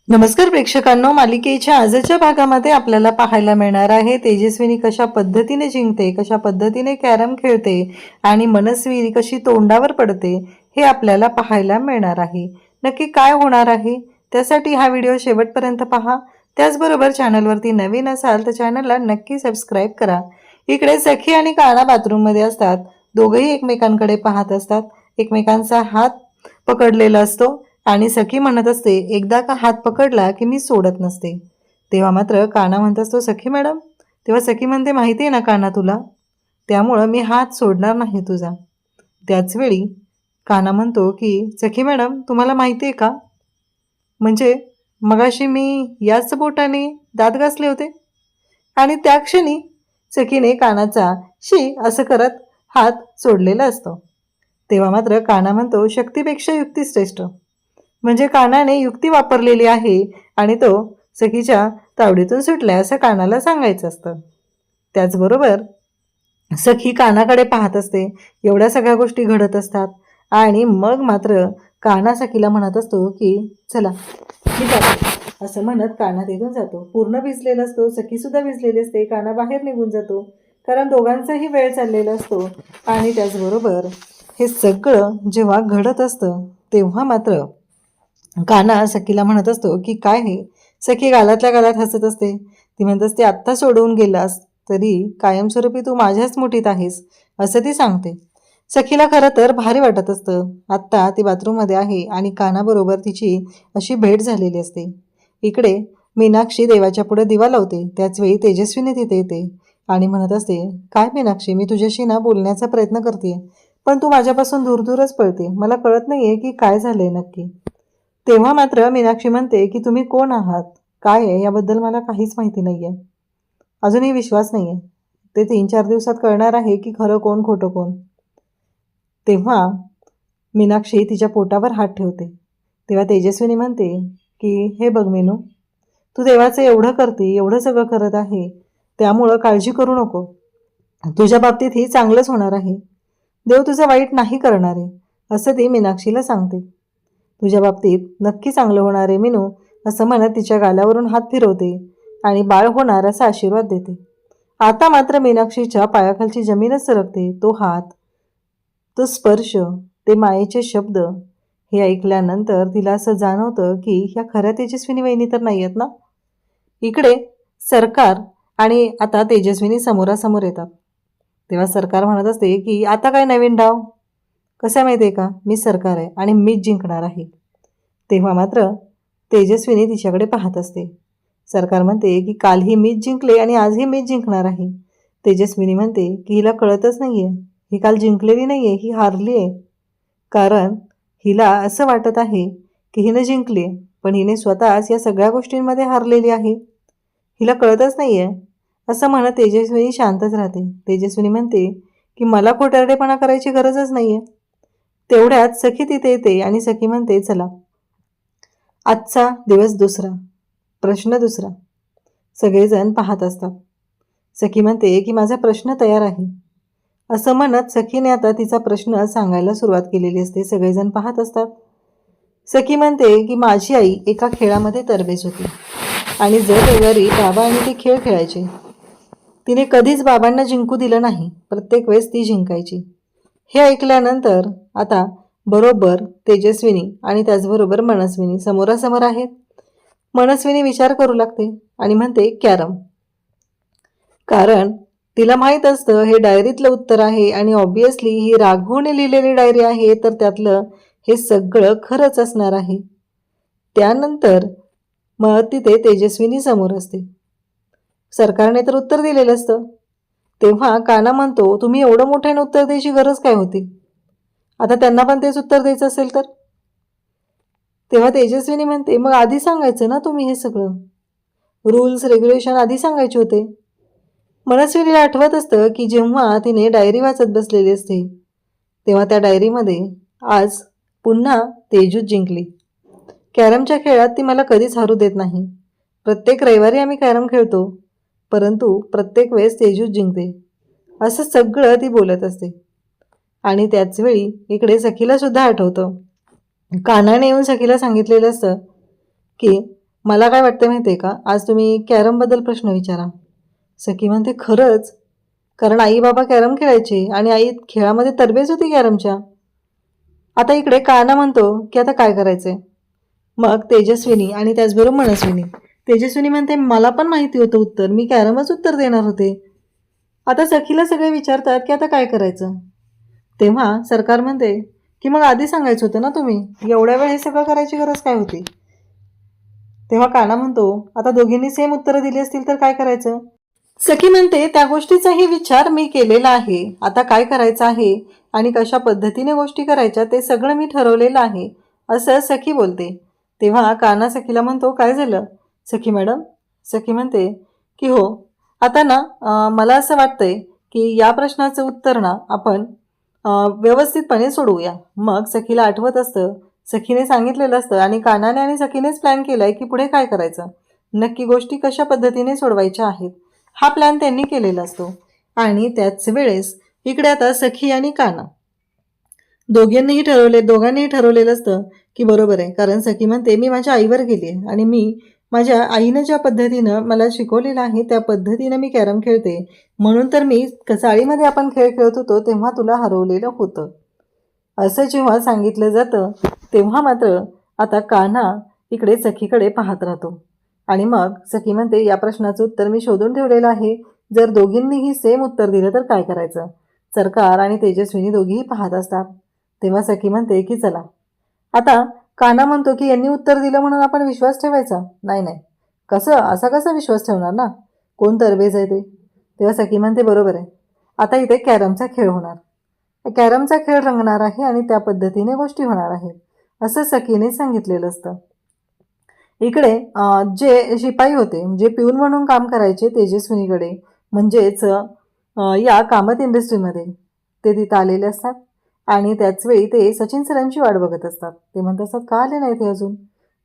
नमस्कार प्रेक्षकांनो, मालिकेच्या आजच्या भागामध्ये आपल्याला पाहायला मिळणार आहे तेजस्विनी कशा पद्धतीने जिंकते, कशा पद्धतीने कॅरम खेळते आणि मनस्वी कशी तोंडावर पडते हे आपल्याला पाहायला मिळणार आहे। नक्की काय होणार आहे त्यासाठी हा व्हिडिओ शेवटपर्यंत पहा। त्याचबरोबर चॅनलवरती नवीन असाल तर चॅनलला नक्की सबस्क्राईब करा। इकडे सखी आणि काना बाथरूममध्ये असतात, दोघेही एकमेकांकडे पाहत असतात, एकमेकांचा हात पकडलेला असतो आणि सखी म्हणत असते, एकदा का हात पकडला की मी सोडत नसते। तेव्हा मात्र काना म्हणत असतो, सखी मॅडम। तेव्हा सखी म्हणते, माहिती आहे ना काना तुला, त्यामुळं मी हात सोडणार नाही तुझा। त्याच वेळी काना म्हणतो की सखी मॅडम, तुम्हाला माहिती आहे का, म्हणजे मगाशी मी याच बोटाने दात घासले होते। आणि त्या क्षणी सखीने कानाचा शी असं करत हात सोडलेला असतो। तेव्हा मात्र काना म्हणतो, शक्तीपेक्षा युक्ती श्रेष्ठ। म्हणजे कानाने युक्ती वापरलेली आहे आणि तो सखीच्या तावडीतून सुटलाय असं कानाला सांगायचं असतं। त्याचबरोबर सखी कानाकडे पाहत असते, एवढ्या सगळ्या गोष्टी घडत असतात आणि मग मात्र काना सखीला म्हणत असतो की चला मी जातो, असं म्हणत काना तिथून जातो। पूर्ण भिजलेला असतो, सखी सुद्धा भिजलेली असते, काना बाहेर निघून जातो कारण दोघांचाही वेळ चाललेला असतो। आणि त्याचबरोबर हे सगळं जेव्हा घडत असतं तेव्हा मात्र काना सखीला म्हणत असतो की काय हे। सखी गालातल्या गालात हसत असते, ती म्हणत असते, आत्ता सोडवून गेलास तरी कायमस्वरूपी तू माझ्याच मुठीत आहेस असं ती सांगते। सखीला खरं तर भारी वाटत असतं, आत्ता ती बाथरूममध्ये आहे आणि कानाबरोबर तिची अशी भेट झालेली असते। इकडे मीनाक्षी देवाच्या पुढे दिवा लावते, त्याच वेळी तेजस्वीने तिथे येते आणि म्हणत असते, काय मीनाक्षी, मी तुझ्याशी ना बोलण्याचा प्रयत्न करते पण तू माझ्यापासून दूर दूरच पळते, मला कळत नाहीये की काय झालंय नक्की। तेव्हा मात्र मीनाक्षी म्हणते की तुम्ही कोण आहात, काय आहे याबद्दल मला काहीच माहिती नाहीये, अजूनही विश्वास नाहीये, ते 3-4 दिवसात कळणार आहे की खरं कोण खोटं कोण। तेव्हा मीनाक्षी तिच्या पोटावर हात ठेवते। तेव्हा तेजस्विनी म्हणते की हे बघ मीनू, तू देवाचं एवढं करते, एवढं सगळं करत आहे, त्यामुळं काळजी करू नको, तुझ्या बाबतीत ही चांगलंच होणार आहे, देव तुझं वाईट नाही करणार आहे असं ती मीनाक्षीला सांगते। तुझ्या बाबतीत नक्की चांगलं होणार आहे मीनू, असं म्हणत तिच्या गालावरून हात फिरवते आणि बाळ होणार असा आशीर्वाद देते। आता मात्र मीनाक्षीच्या पायाखालची जमीनच सरकते, तो हात, तो स्पर्श, ते मायेचे शब्द हे ऐकल्यानंतर तिला असं जाणवतं की ह्या खऱ्या तेजस्विनी वहिनी तर नाही आहेत ना। इकडे सरकार आणि आता तेजस्विनी समोरासमोर येतात। तेव्हा सरकार म्हणत असते की आता काय नवीन डाव, कसं माहिती आहे का, मी सरकार आहे आणि मीच जिंकणार आहे। तेव्हा मात्र तेजस्विनी तिच्याकडे पाहत असते। सरकार म्हणते की कालही मीच जिंकले आणि आजही मीच जिंकणार आहे। तेजस्विनी म्हणते की हिला कळतच नाहीये, ही काल जिंकलेली नाहीये, ही हारली आहे, कारण हिला असं वाटत आहे की हिने जिंकली पण हिने स्वतःच या सगळ्या गोष्टींमध्ये हारलेली आहे, हिला कळतच नाहीये असं म्हणत तेजस्विनी शांतच राहते। तेजस्विनी म्हणते की मला खोटारडेपणा करायची गरजच नाहीये। तेवढ्यात सखी तिथे येते आणि सखी म्हणते, चला आजचा दिवस दुसरा, प्रश्न दुसरा। सगळेजण पाहत असतात। सखी म्हणते की माझा प्रश्न तयार आहे, असं म्हणत सखीने आता तिचा प्रश्न सांगायला सुरुवात केलेली असते। सगळेजण पाहत असतात। सखी म्हणते की माझी आई एका खेळामध्ये तरबेज होती आणि जर रविवारी बाबा आणि ते खेळ खेळायचे, तिने कधीच बाबांना जिंकू दिलं नाही, प्रत्येक वेळेस ती जिंकायची। हे ऐकल्यानंतर आता बरोबर तेजस्विनी आणि त्याचबरोबर मनस्विनी समोरासमोर आहेत। मनस्विनी विचार करू लागते आणि म्हणते कॅरम, कारण तिला माहीत असतं हे डायरीतलं उत्तर आहे आणि ऑब्विसली ही राघवने लिहिलेली डायरी आहे, तर त्यातलं हे सगळं खरंच असणार आहे। त्यानंतर मग तिथे तेजस्विनी समोर असते, सरकारने तर उत्तर दिलेलं असतं। तेव्हा काना म्हणतो, तुम्ही एवढं मोठ्याने उत्तर द्यायची गरज काय होती, आता त्यांना पण तेच उत्तर द्यायचं असेल तर। तेव्हा तेजस्विनी म्हणते, मग आधी सांगायचं ना तुम्ही, हे सगळं रूल्स रेग्युलेशन आधी सांगायचे होते। मनस्विनीला आठवत असतं की जेव्हा तिने डायरी वाचत बसलेली असते तेव्हा त्या डायरीमध्ये आज पुन्हा तेजूच जिंकली, कॅरमच्या खेळात ती मला कधीच हरू देत नाही, प्रत्येक रविवारी आम्ही कॅरम खेळतो परंतु प्रत्येक वेळेस तेजूच जिंकते, असं सगळं ती बोलत असते। आणि त्याच वेळी इकडे सखीला सुद्धा आठवतं, कानाने येऊन सखीला सांगितलेलं असतं की मला काय वाटतं माहिती आहे का, आज तुम्ही कॅरमबद्दल प्रश्न विचारा. सखी म्हणते खरंच, कारण आई बाबा कॅरम खेळायचे आणि आई खेळामध्ये तरबेज होती कॅरमच्या. आता इकडे काना म्हणतो की आता काय करायचंय. मग तेजस्विनी आणि त्याचबरोबर मनस्विनी. तेजस्विनी म्हणते मला पण माहिती होतं उत्तर, मी कॅरमच उत्तर देणार होते. आता सखीला सगळे विचारतात की आता काय करायचं. तेव्हा सरकार म्हणते की मग आधी सांगायचं होतं ना तुम्ही, एवढ्या वेळ हे सगळं करायची गरज काय होती. तेव्हा काना म्हणतो आता दोघींनी सेम उत्तरं दिली असतील तर काय करायचं. सखी म्हणते त्या गोष्टीचाही विचार मी केलेला आहे, आता काय करायचं आहे आणि कशा पद्धतीने गोष्टी करायच्या ते सगळं मी ठरवलेलं आहे, असं सखी बोलते. तेव्हा काना सखीला म्हणतो काय झालं सखी मॅडम. सखी म्हणते की हो, आता ना मला असं वाटतंय की या प्रश्नाचं उत्तर ना आपण व्यवस्थितपणे सोडवूया. मग सखीला आठवत असतं, सखीने सांगितलेलं असतं आणि कानाने आणि सखीनेच प्लॅन केलाय की पुढे काय करायचं, नक्की गोष्टी कशा पद्धतीने सोडवायच्या आहेत, हा प्लॅन त्यांनी केलेला असतो. आणि त्याच वेळेस इकडे आता सखी आणि काना दोघांनीही ठरवलेलं असतं की बरोबर आहे, कारण सखी म्हणते मी माझ्या आईवर गेली आहे आणि मी माझ्या आईनं ज्या पद्धतीनं मला शिकवलेलं आहे त्या पद्धतीनं मी कॅरम खेळते, म्हणून तर मी चाळीमध्ये आपण खेळ खेळत होतो तेव्हा तुला हरवलेलं होतं, असं जेव्हा सांगितलं जातं तेव्हा मात्र आता कान्हा इकडे सखीकडे पाहत राहतो. आणि मग सखी म्हणते या प्रश्नाचं उत्तर मी शोधून ठेवलेलं आहे, जर दोघींनीही सेम उत्तर दिलं तर काय करायचं. सरकार आणि तेजस्विनी दोघीही पाहत असतात. तेव्हा सखी म्हणते की चला, आता कान्हा म्हणतो की यांनी उत्तर दिलं म्हणून आपण विश्वास ठेवायचा नाही. नाही, कसं असा कसा विश्वास ठेवणार ना, कोण तरबेज आहे ते. तेव्हा सखी म्हणते बरोबर आहे, आता इथे कॅरमचा खेळ होणार, कॅरमचा खेळ रंगणार आहे आणि त्या पद्धतीने गोष्टी होणार आहेत, असं सखीने सांगितलेलं असतं. इकडे जे शिपाई होते जे पिऊन म्हणून काम करायचे तेजस्विनीकडे, म्हणजेच या कामत इंडस्ट्रीमध्ये, ते तिथं आलेले असतात आणि त्याचवेळी ते सचिन सरांची वाट बघत असतात. ते म्हणत असतात का आले नाही ते अजून,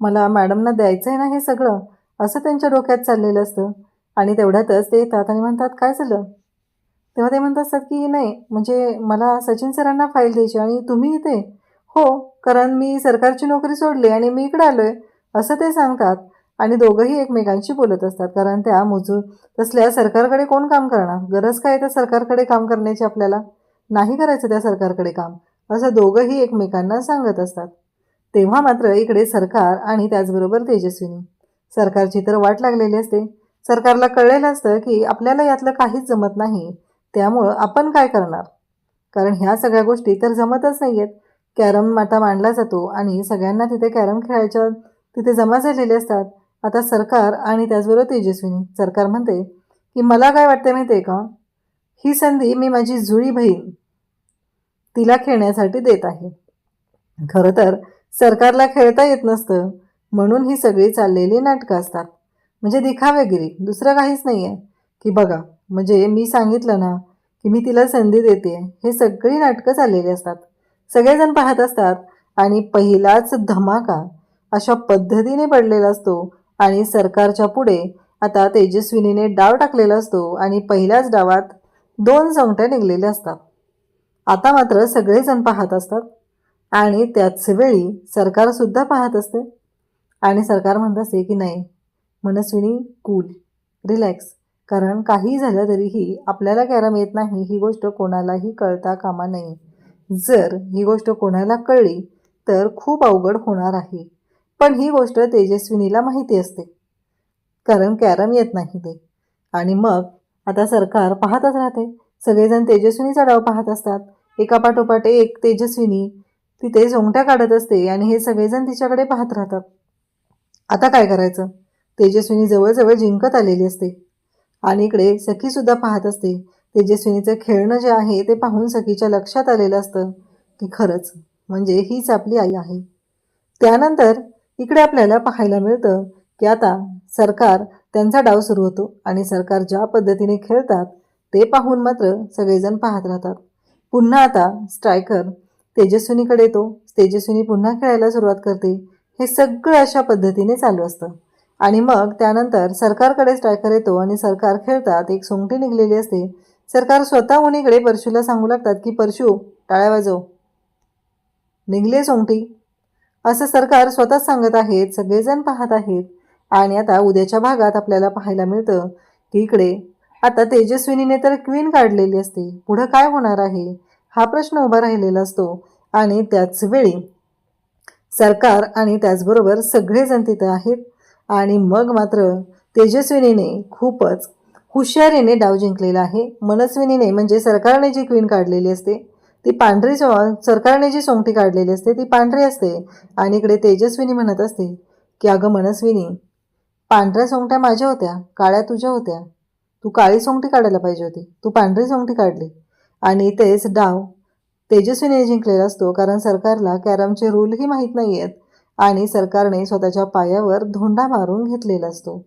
मला मॅडमना द्यायचं आहे ना हे सगळं, असं त्यांच्या डोक्यात चाललेलं असतं. आणि तेवढ्यातच ते येतात आणि म्हणतात काय झालं. तेव्हा ते म्हणत असतात की नाही म्हणजे मला सचिन सरांना फाईल द्यायची आणि तुम्ही इथे. हो, कारण मी सरकारची नोकरी सोडली आणि मी इकडे आलो आहे, असं ते सांगतात. आणि दोघंही एकमेकांशी बोलत असतात, कारण त्या तसल्या सरकारकडे कोण काम करणार, गरज काय तर सरकारकडे काम करण्याची आपल्याला, नाही करायचं त्या सरकारकडे काम, असं दोघंही एकमेकांना सांगत असतात. तेव्हा मात्र इकडे सरकार आणि त्याचबरोबर तेजस्विनी, सरकारची तर वाट लागलेली असते. सरकारला कळलेलं असतं की आपल्याला यातलं काहीच जमत नाही, त्यामुळं आपण काय करणार, कारण ह्या सगळ्या गोष्टी तर जमतच नाही आहेत. कॅरम आता मांडला जातो आणि सगळ्यांना तिथे कॅरम खेळायच्या तिथे जमा झालेले असतात. आता सरकार आणि त्याचबरोबर तेजस्विनी, सरकार म्हणते की मला काय वाटते माहिती आहे का, ही संधी मी माझी जुळी बहीण तिला खेळण्यासाठी देत आहे. खरं तर सरकारला खेळता येत नसतं, म्हणून ही सगळी चाललेली नाटकं असतात, म्हणजे दिखावेगिरी, दुसरं काहीच नाही आहे. की बघा म्हणजे मी सांगितलं ना की मी तिला संधी देते, हे सगळी नाटकं चाललेली असतात, सगळेजण पाहत असतात. आणि पहिलाच धमाका अशा पद्धतीने पडलेला असतो आणि सरकारच्या पुढे आता तेजस्विनीने डाव टाकलेला असतो आणि पहिल्याच डावात 2 सोंगट्या निघलेल्या असतात. आता मात्र सगळेजण पाहत असतात आणि त्याच वेळी सरकारसुद्धा पाहत असते. आणि सरकार म्हणत असते की नाही मनस्विनी, कूल, रिलॅक्स, कारण काही झालं तरीही आपल्याला कॅरम येत नाही ही गोष्ट कोणालाही कळता कामा नये. जर ही गोष्ट कोणाला कळली तर खूप अवघड होणार आहे. पण ही गोष्ट तेजस्विनीला माहिती असते, कारण कॅरम येत नाही ते. आणि मग आता सरकार पाहतच राहते, सगळेजण तेजस्विनीचा डाव पाहत असतात. एकापाठोपाठ एक तेजस्विनी तिथे सोंगट्या काढत असते आणि हे सगळेजण तिच्याकडे पाहत राहतात. आता काय करायचं, तेजस्विनी जवळजवळ जिंकत आलेली असते आणि इकडे सखीसुद्धा पाहत असते. तेजस्विनीचं खेळणं जे आहे ते पाहून सखीच्या लक्षात आलेलं असतं की खरंच म्हणजे हीच आपली आई आहे. त्यानंतर इकडे आपल्याला पाहायला मिळतं की आता सरकार त्यांचा डाव सुरू होतो आणि सरकार ज्या पद्धतीने खेळतात ते पाहून मात्र सगळेजण पाहत राहतात. पुन्हा आता स्ट्रायकर तेजस्विनीकडे येतो, तेजस्विनी पुन्हा खेळायला सुरुवात करते. हे सगळं अशा पद्धतीने चालू असतं. आणि मग त्यानंतर सरकारकडे स्ट्रायकर येतो आणि सरकार खेळतात, एक सोंगटी निघलेली असते. सरकार स्वतःहून इकडे परशूला सांगू लागतात की परशू टाळ्या वाजव, निघले सोंगटी, असं सरकार स्वतःच सांगत आहेत. सगळेजण पाहत आहेत आणि आता उद्याच्या भागात आपल्याला पाहायला मिळतं की इकडे आता तेजस्विनीने तर क्वीन काढलेली असते. पुढं काय होणार आहे हा प्रश्न उभा राहिलेला असतो. आणि त्याच वेळी सरकार आणि त्याचबरोबर सगळेजण तिथं आहेत. आणि मग मात्र तेजस्विनीने खूपच हुशारीने डाव जिंकलेला आहे. मनस्विनीने म्हणजे सरकारने जी क्वीन काढलेली असते ती पांढरी, सरकारने जी सोंगटी काढलेली असते ती पांढरी असते. आणि इकडे तेजस्विनी म्हणत असते की अगं मनस्विनी, पांढऱ्या सोंगट्या माझ्या होत्या, काळ्या तुझ्या होत्या. तू काळी सोंगटी काढायला पाहिजे होती, तू पांढरी सोंगटी काढली. आणि तेच डाव तेजस्वीने जिंकलेला असतो. कारण सरकारला कॅरमचे रूलही माहीत नाही आहेत आणि सरकारने स्वतःच्या पायावर धोंडा मारून घेतलेला असतो.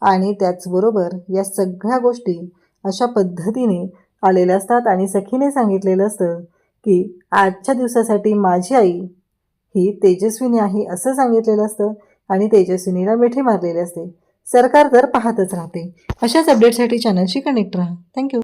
आणि त्याचबरोबर या सगळ्या गोष्टी अशा पद्धतीने आलेल्या असतात. आणि सखीने सांगितलेलं असतं की आजच्या दिवसासाठी माझी आई ही तेजस्विनी आहे असं सांगितलेलं असतं. आणि तेजस्विनीला मिठी मारलेली असते. सरकार तर पाहतच राहते. अशाच अपडेटसाठी चॅनलशी कनेक्ट राहा. थँक्यू.